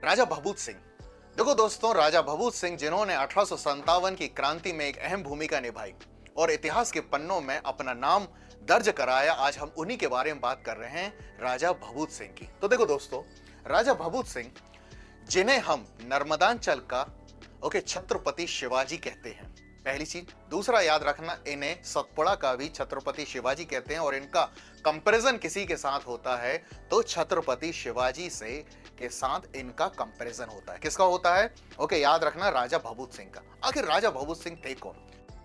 राजा भभूत सिंह। देखो दोस्तों, राजा भभूत सिंह जिन्होंने 1857 की क्रांति में एक अहम भूमिका निभाई और इतिहास के पन्नों में अपना नाम दर्ज कराया, आज हम उन्हीं के बारे में बात कर रहे हैं, राजा भभूत सिंह की। तो देखो दोस्तों, राजा भभूत सिंह जिन्हें हम नर्मदांचल का छत्रपति शिवाजी कहते हैं, पहली चीज। दूसरा याद रखना, इन्हें सतपुड़ा का भी छत्रपति शिवाजी कहते हैं और इनका कंपैरिजन किसी के साथ होता है तो छत्रपति शिवाजी से के साथ इनका कंपैरिजन होता है। किसका होता है? याद रखना, राजा भभूत सिंह का। आखिर राजा भभूत सिंह थे कौन?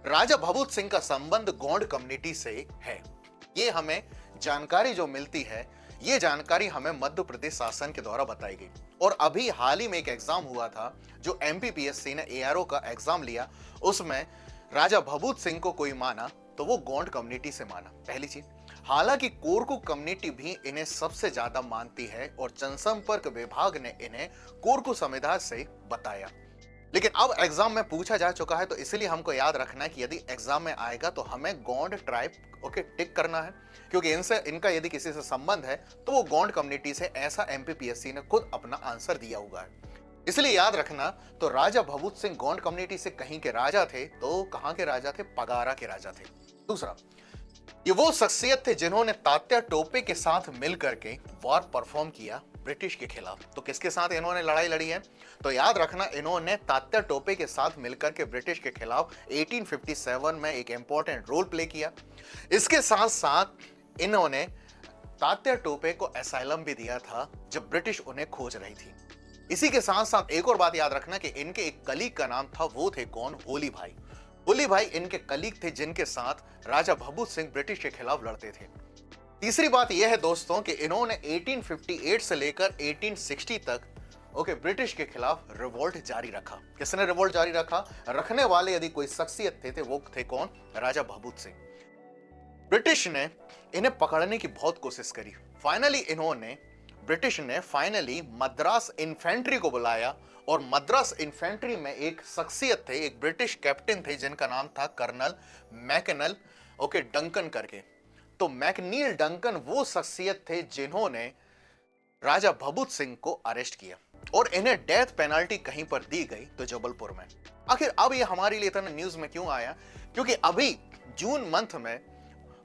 राजा भभूत सिंह का संबंध गोंड कम्युनिटी से है। ये हमें जानकारी जो मिलती है, ये जानकारी हमें मध्य प्रदेश शासन के द्वारा बताई गई। और अभी हाल ही में एक एग्जाम हुआ था जो एमपीपीएससी ने एआरओ का एग्जाम लिया, उसमें राजा भभूत सिंह को कोई माना तो वो गोंड कम्युनिटी से माना, पहली चीज। हालांकि कोरकू कम्युनिटी भी इन्हें सबसे ज्यादा मानती है और जनसंपर्क विभाग ने इन्हें कोरकू समुदाय से बताया। लेकिन अब एग्जाम में पूछा जा चुका है, तो इसलिए हमको याद रखना है कि यदि एग्जाम में आएगा तो हमें गोंड ट्राइब टिक करना है, क्योंकि इनका यदि किसी से संबंध है तो वो गोंड कम्युनिटी से, ऐसा एमपीपीएससी ने खुद अपना आंसर दिया हुआ है। इसलिए याद रखना, तो राजा भभूत सिंह गोंड कम्युनिटी से कहीं के राजा थे। तो कहां के राजा थे? पगारा के राजा थे। दूसरा, ये वो शख्सियत थे जिन्होंने तात्या टोपे के साथ मिलकर के वॉर परफॉर्म किया ब्रिटिश के खिलाफ। तो किसके साथ इन्होंने लड़ाई लड़ी है? तो याद रखना, इन्होंने तात्या टोपे के साथ मिलकर के ब्रिटिश के खिलाफ 1857 में एक इंपॉर्टेंट रोल प्ले किया। इसके साथ साथ इन्होंने तात्या टोपे को असाइलम भी दिया था जब ब्रिटिश उन्हें खोज रही थी। इसी के साथ साथ एक और बात याद रखना कि इनके एक कलीग का नाम था, वो थे कौन? होली भाई। होली भाई इनके कलीग थे जिनके साथ राजा भभूत सिंह ब्रिटिश के खिलाफ लड़ते थे। तीसरी बात यह है दोस्तों कि इन्होंने 1858 से लेकर 1860 तक ब्रिटिश के खिलाफ रिवोल्ट जारी रखा। किसने रिवोल्ट जारी रखा? रखने वाले यदि कोई शख्सियत थे वो थे कौन? राजा भभूत सिंह। ब्रिटिश ने इन्हें पकड़ने की बहुत कोशिश करी। ब्रिटिश ने फाइनली मद्रास इन्फेंट्री को बुलाया और मद्रास इन्फेंट्री में एक शख्सियत थे, एक ब्रिटिश कैप्टन थे जिनका नाम था कर्नल मैकनल डंकन करके। तो मैकनील डंकन वो शख्सियत थे जिन्होंने राजा भभूत सिंह को अरेस्ट किया और इन्हें डेथ पेनल्टी कहीं पर दी गई, तो जबलपुर में। आखिर अब ये हमारे लिए इतना न्यूज में क्यों आया? क्योंकि अभी जून मंथ में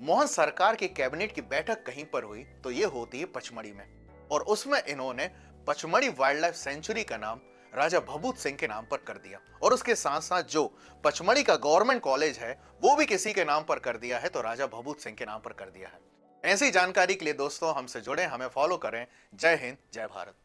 मोहन सरकार की कैबिनेट की बैठक कहीं पर हुई, तो ये होती है पचमढ़ी में, और उसमें इन्होंने पचमढ़ी वाइल्ड लाइफ सेंचुरी का नाम राजा भभूत सिंह के नाम पर कर दिया। और उसके साथ साथ जो पचमढ़ी का गवर्नमेंट कॉलेज है वो भी किसी के नाम पर कर दिया है, तो राजा भभूत सिंह के नाम पर कर दिया है। ऐसी जानकारी के लिए दोस्तों हमसे जुड़े, हमें फॉलो करें। जय हिंद, जय भारत।